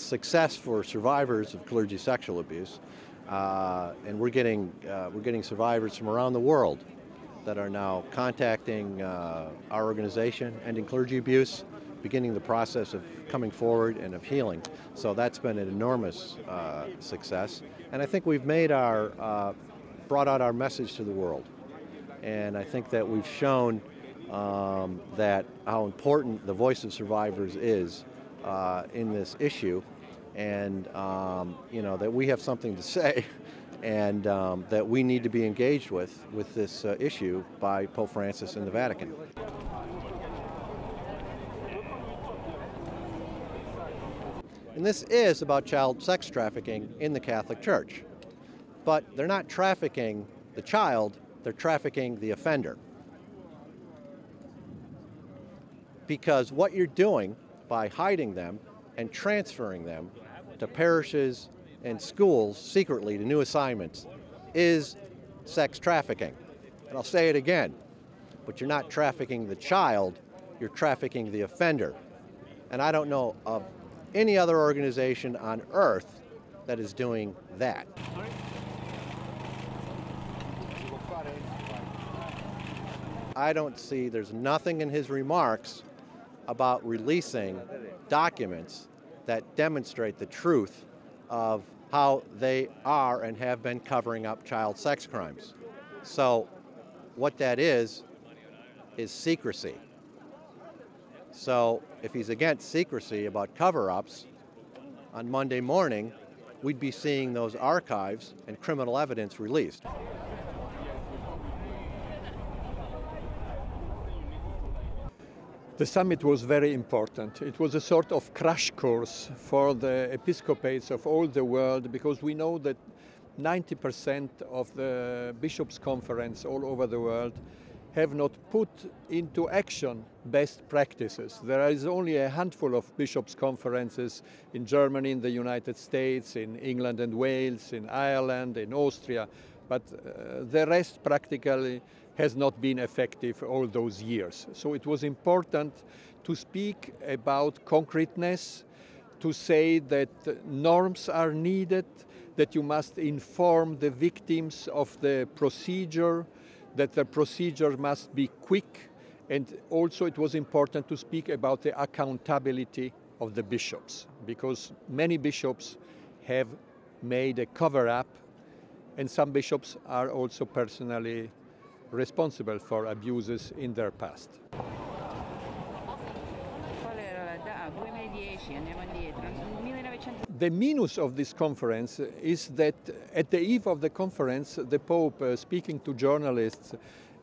success for survivors of clergy sexual abuse, and we're getting survivors from around the world that are now contacting our organization, Ending Clergy Abuse, beginning the process of coming forward and of healing. So that's been an enormous success, and I think we've made brought out our message to the world, and I think that we've shown that how important the voice of survivors is in this issue, and that we have something to say, and that we need to be engaged with this issue by Pope Francis and the Vatican. And this is about child sex trafficking in the Catholic Church. But they're not trafficking the child, they're trafficking the offender. Because what you're doing by hiding them and transferring them to parishes and schools secretly to new assignments is sex trafficking. And I'll say it again, but you're not trafficking the child, you're trafficking the offender. And I don't know of any other organization on earth that is doing that. I don't see, there's nothing in his remarks about releasing documents that demonstrate the truth of how they are and have been covering up child sex crimes. So what that is secrecy. So if he's against secrecy about cover-ups, on Monday morning, we'd be seeing those archives and criminal evidence released. The summit was very important. It was a sort of crash course for the episcopates of all the world, because we know that 90% of the bishops' conference all over the world have not put into action best practices. There is only a handful of bishops' conferences in Germany, in the United States, in England and Wales, in Ireland, in Austria, but the rest practically has not been effective all those years. So it was important to speak about concreteness, to say that norms are needed, that you must inform the victims of the procedure, that the procedure must be quick, and also it was important to speak about the accountability of the bishops, because many bishops have made a cover-up, and some bishops are also personally responsible for abuses in their past. The minus of this conference is that at the eve of the conference, the Pope, speaking to journalists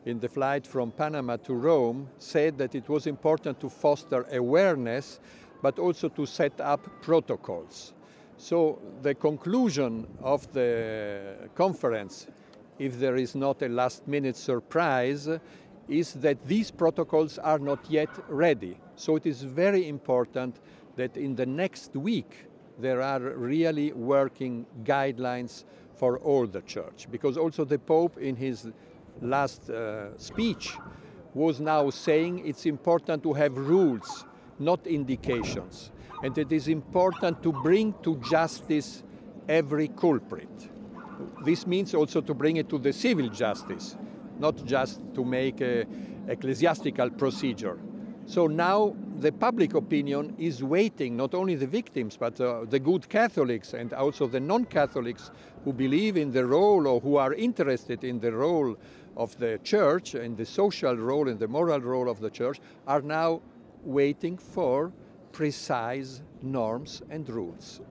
in the flight from Panama to Rome, said that it was important to foster awareness, but also to set up protocols. So the conclusion of the conference, if there is not a last-minute surprise, is that these protocols are not yet ready. So it is very important that in the next week there are really working guidelines for all the church. Because also the Pope in his last speech was now saying it's important to have rules, not indications. And it is important to bring to justice every culprit. This means also to bring it to the civil justice, not just to make an ecclesiastical procedure. So now the public opinion is waiting, not only the victims, but the good Catholics and also the non-Catholics who believe in the role or who are interested in the role of the church and the social role and the moral role of the church are now waiting for precise norms and rules.